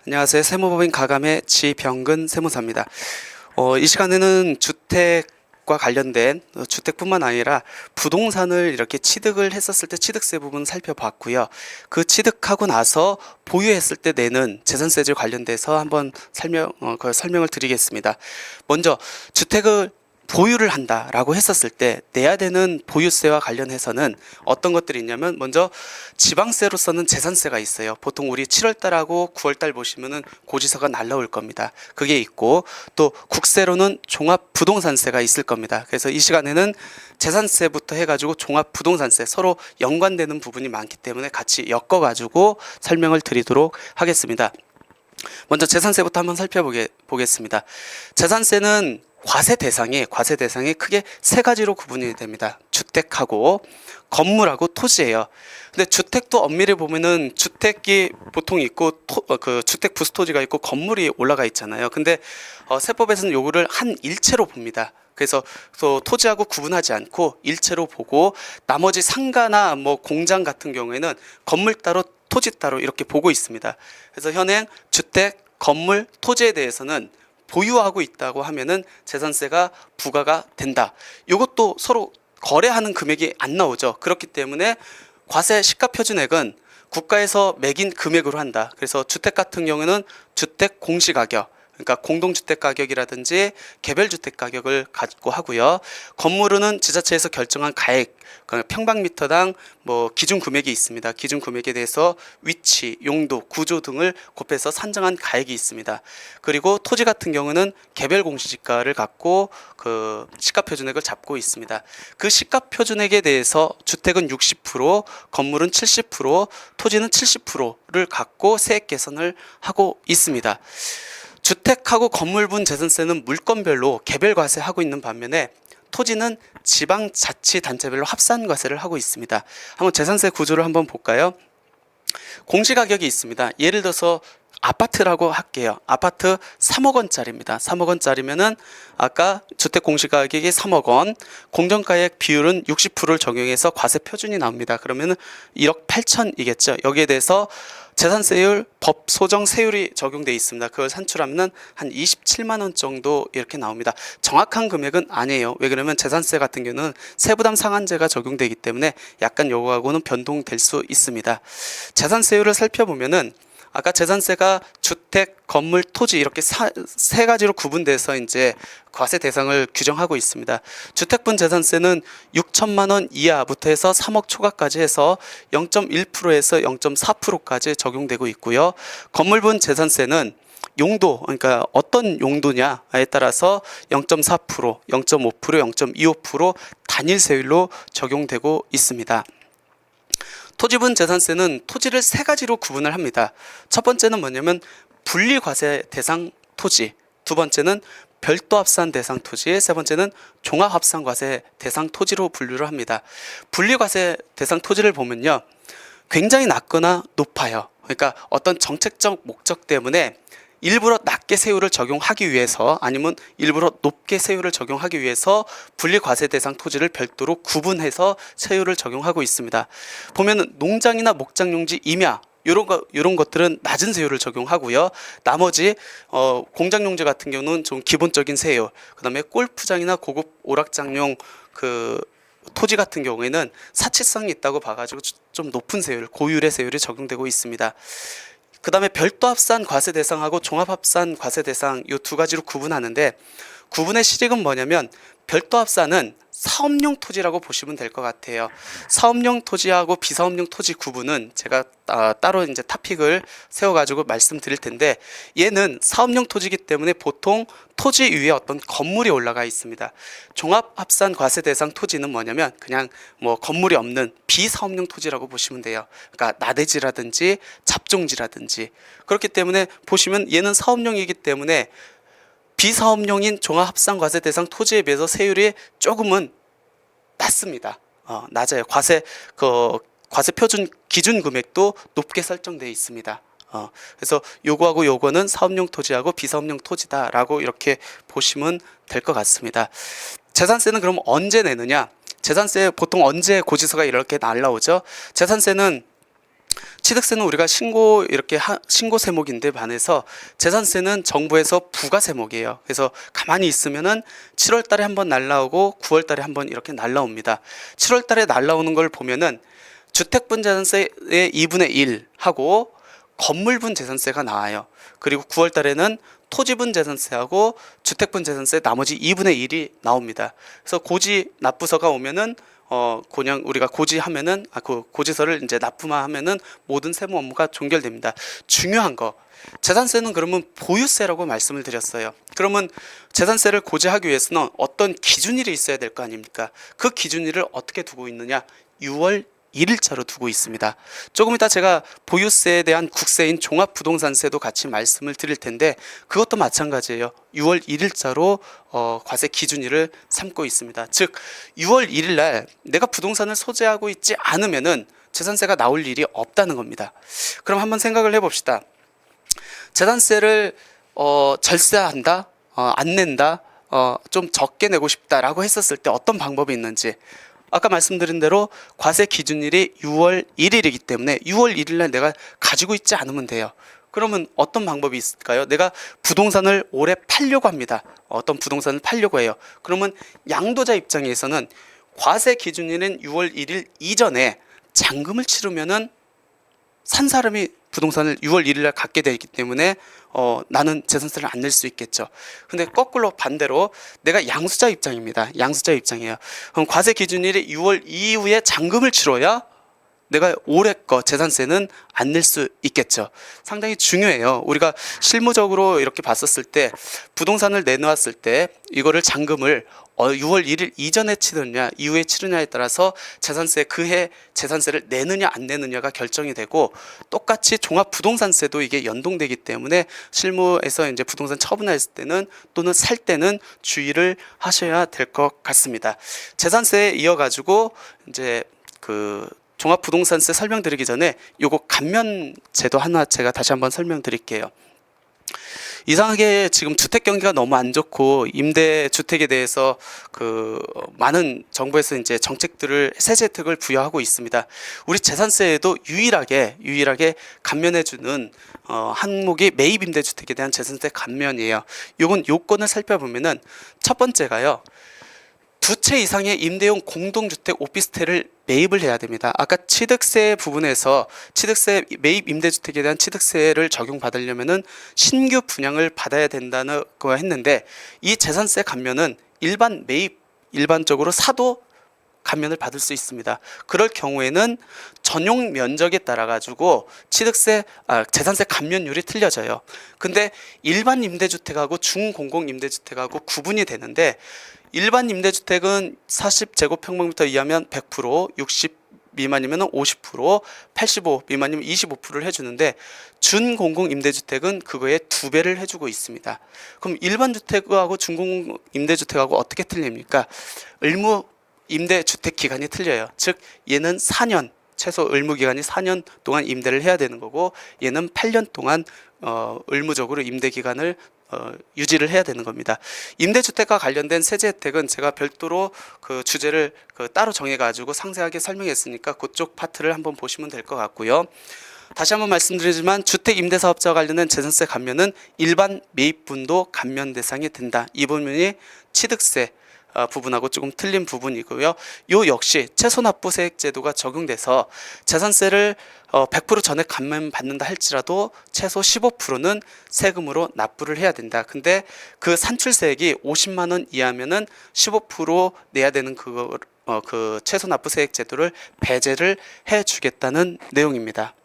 안녕하세요. 세무법인 가감의 지병근 세무사입니다. 이 시간에는 주택과 관련된 주택뿐만 아니라 부동산을 이렇게 취득을 했었을 때 취득세 부분 살펴봤고요. 그 취득하고 나서 보유했을 때 내는 재산세제 관련돼서 한번 설명을 드리겠습니다. 먼저 주택을 보유를 한다라고 했었을 때 내야 되는 보유세와 관련해서는 어떤 것들이 있냐면, 먼저 지방세로서는 재산세가 있어요. 보통 우리 7월달하고 9월달 보시면은 고지서가 날라올 겁니다. 그게 있고, 또 국세로는 종합부동산세가 있을 겁니다. 그래서 이 시간에는 재산세부터 해가지고 종합부동산세, 서로 연관되는 부분이 많기 때문에 같이 엮어가지고 설명을 드리도록 하겠습니다. 먼저 재산세부터 한번 살펴보겠습니다. 재산세는 과세 대상이 크게 세 가지로 구분이 됩니다. 주택하고 건물하고 토지예요. 근데 주택도 엄밀히 보면은 주택이 보통 있고 그 주택 부수토지가 있고 건물이 올라가 있잖아요. 근데 세법에서는 요거를 한 일체로 봅니다. 그래서 또 토지하고 구분하지 않고 일체로 보고, 나머지 상가나 뭐 공장 같은 경우에는 건물 따로 토지 따로 이렇게 보고 있습니다. 그래서 현행 주택, 건물, 토지에 대해서는 보유하고 있다고 하면은 재산세가 부과가 된다. 이것도 서로 거래하는 금액이 안 나오죠. 그렇기 때문에 과세 시가표준액은 국가에서 매긴 금액으로 한다. 그래서 주택 같은 경우는 주택 공시가격, 그러니까 공동주택 가격이라든지 개별주택 가격을 갖고 하고요. 건물은 지자체에서 결정한 가액, 평방미터당 뭐 기준 금액이 있습니다. 기준 금액에 대해서 위치, 용도, 구조 등을 곱해서 산정한 가액이 있습니다. 그리고 토지 같은 경우는 개별 공시지가를 갖고 그 시가표준액을 잡고 있습니다. 그 시가표준액에 대해서 주택은 60%, 건물은 70%, 토지는 70%를 갖고 세액 계산을 하고 있습니다. 주택하고 건물분 재산세는 물건별로 개별 과세하고 있는 반면에 토지는 지방자치단체별로 합산과세를 하고 있습니다. 한번 재산세 구조를 한번 볼까요? 공시가격이 있습니다. 예를 들어서 아파트라고 할게요. 아파트 3억 원짜리입니다. 3억 원짜리면은 아까 주택 공시가격이 3억 원, 공정가액 비율은 60%를 적용해서 과세 표준이 나옵니다. 그러면은 1억 8천이겠죠. 여기에 대해서 재산세율, 법 소정 세율이 적용되어 있습니다. 그걸 산출하면 한 27만 원 정도 이렇게 나옵니다. 정확한 금액은 아니에요. 왜 그러면 재산세 같은 경우는 세부담 상한제가 적용되기 때문에 약간 요거하고는 변동될 수 있습니다. 재산세율을 살펴보면은 아까 재산세가 주택, 건물, 토지 이렇게 세 가지로 구분돼서 이제 과세 대상을 규정하고 있습니다. 주택분 재산세는 6천만 원 이하부터 해서 3억 초과까지 해서 0.1%에서 0.4%까지 적용되고 있고요. 건물분 재산세는 용도, 그러니까 어떤 용도냐에 따라서 0.4%, 0.5%, 0.25% 단일세율로 적용되고 있습니다. 토지분 재산세는 토지를 세 가지로 구분을 합니다. 첫 번째는 뭐냐면 분리과세 대상 토지, 두 번째는 별도 합산 대상 토지, 세 번째는 종합 합산 과세 대상 토지로 분류를 합니다. 분리과세 대상 토지를 보면요, 굉장히 낮거나 높아요. 그러니까 어떤 정책적 목적 때문에 일부러 낮게 세율을 적용하기 위해서, 아니면 일부러 높게 세율을 적용하기 위해서 분리과세 대상 토지를 별도로 구분해서 세율을 적용하고 있습니다. 보면은 농장이나 목장용지 임야 이런 것들은 낮은 세율을 적용하고요. 나머지 공장용지 같은 경우는 좀 기본적인 세율, 그다음에 골프장이나 고급 오락장용 그 토지 같은 경우에는 사치성이 있다고 봐가지고 좀 높은 세율, 고율의 세율이 적용되고 있습니다. 그 다음에 별도 합산 과세 대상하고 종합 합산 과세 대상 이 두 가지로 구분하는데, 구분의 실익은 뭐냐면 별도 합산은 사업용 토지라고 보시면 될 것 같아요. 사업용 토지하고 비사업용 토지 구분은 제가 따로 이제 토픽을 세워가지고 말씀드릴 텐데, 얘는 사업용 토지이기 때문에 보통 토지 위에 어떤 건물이 올라가 있습니다. 종합합산 과세 대상 토지는 뭐냐면 그냥 뭐 건물이 없는 비사업용 토지라고 보시면 돼요. 그러니까 나대지라든지 잡종지라든지. 그렇기 때문에 보시면 얘는 사업용이기 때문에 비사업용인 종합합산과세 대상 토지에 비해서 세율이 조금은 낮습니다. 낮아요. 과세 표준 기준 금액도 높게 설정되어 있습니다. 그래서 요거하고 요거는 사업용 토지하고 비사업용 토지다라고 이렇게 보시면 될 것 같습니다. 재산세는 그럼 언제 내느냐? 재산세 보통 언제 고지서가 이렇게 날라오죠? 재산세는 취득세는 우리가 신고 세목인데 반해서 재산세는 정부에서 부과 세목이에요. 그래서 가만히 있으면은 7월 달에 한번 날라오고 9월 달에 한번 이렇게 날라옵니다. 7월 달에 날라오는 걸 보면은 주택분 재산세의 2분의 1 하고 건물분 재산세가 나와요. 그리고 9월 달에는 토지분 재산세하고 주택분 재산세 나머지 2분의 1이 나옵니다. 그래서 고지 납부서가 오면은 그냥 우리가 고지하면은 그 고지서를 이제 납부만 하면은 모든 세무 업무가 종결됩니다. 중요한 거 재산세는 그러면 보유세라고 말씀을 드렸어요. 그러면 재산세를 고지하기 위해서는 어떤 기준일이 있어야 될 거 아닙니까? 그 기준일을 어떻게 두고 있느냐? 6월 1일자로 두고 있습니다. 조금 이따 제가 보유세에 대한 국세인 종합부동산세도 같이 말씀을 드릴 텐데 그것도 마찬가지예요. 6월 1일자로 과세 기준일을 삼고 있습니다. 즉 6월 1일 날 내가 부동산을 소지하고 있지 않으면은 재산세가 나올 일이 없다는 겁니다. 그럼 한번 생각을 해봅시다. 재산세를 절세한다, 안 낸다, 좀 적게 내고 싶다라고 했었을 때 어떤 방법이 있는지. 아까 말씀드린 대로 과세 기준일이 6월 1일이기 때문에 6월 1일 날 내가 가지고 있지 않으면 돼요. 그러면 어떤 방법이 있을까요? 내가 부동산을 올해 팔려고 합니다. 어떤 부동산을 팔려고 해요. 그러면 양도자 입장에서는 과세 기준일인 6월 1일 이전에 잔금을 치르면은 산 사람이 부동산을 6월 1일 날 갖게 되기 때문에 나는 재산세를 안 낼 수 있겠죠. 근데 거꾸로 반대로 내가 양수자 입장입니다. 양수자 입장이에요. 그럼 과세 기준일이 6월 이후에 잔금을 치러야 내가 올해 거 재산세는 안 낼 수 있겠죠. 상당히 중요해요. 우리가 실무적으로 이렇게 봤었을 때 부동산을 내놓았을 때 이거를 잔금을 6월 1일 이전에 치르느냐 이후에 치르냐에 따라서 재산세 그해 재산세를 내느냐 안 내느냐가 결정이 되고 똑같이 종합부동산세도 이게 연동되기 때문에 실무에서 이제 부동산 처분했을 때는 또는 살 때는 주의를 하셔야 될 것 같습니다. 재산세에 이어가지고 이제 그 종합부동산세 설명드리기 전에 요거 감면 제도 하나 제가 다시 한번 설명드릴게요. 이상하게 지금 주택 경기가 너무 안 좋고 임대 주택에 대해서 많은 정부에서 이제 정책들을 세제 혜택을 부여하고 있습니다. 우리 재산세에도 유일하게 감면해주는 항목이 매입 임대 주택에 대한 재산세 감면이에요. 요건 요건을 살펴보면은 첫 번째가요. 두 채 이상의 임대용 공동주택 오피스텔을 매입을 해야 됩니다. 아까 취득세 부분에서 취득세 매입 임대주택에 대한 취득세를 적용받으려면은 신규 분양을 받아야 된다는 거 했는데 이 재산세 감면은 일반적으로 사도 감면을 받을 수 있습니다. 그럴 경우에는 전용 면적에 따라 가지고 재산세 감면율이 틀려져요. 근데 일반 임대주택하고 중공공 임대주택하고 구분이 되는데 일반 임대주택은 40제곱평방미터 이하면 100%, 60 미만이면 50%, 85 미만이면 25%를 해주는데 준공공 임대주택은 그거에 2배를 해주고 있습니다. 그럼 일반 주택하고 중공공 임대주택하고 어떻게 틀립니까? 의무 임대주택 기간이 틀려요. 즉 얘는 4년 최소 의무 기간이 4년 동안 임대를 해야 되는 거고 얘는 8년 동안 의무적으로 임대 기간을 유지를 해야 되는 겁니다. 임대주택과 관련된 세제 혜택은 제가 별도로 그 주제를 따로 정해가지고 상세하게 설명했으니까 그쪽 파트를 한번 보시면 될 것 같고요. 다시 한번 말씀드리지만 주택 임대사업자와 관련된 재산세 감면은 일반 매입분도 감면 대상이 된다. 이 부분이 취득세 부분하고 조금 틀린 부분이고요. 요 역시 채소납부세액 제도가 적용돼서 재산세를 100% 전액 감면받는다 할지라도 최소 15%는 세금으로 납부를 해야 된다. 근데 그 산출세액이 50만 원 이하면은 15% 내야 되는 그 채소납부세액 제도를 배제를 해주겠다는 내용입니다.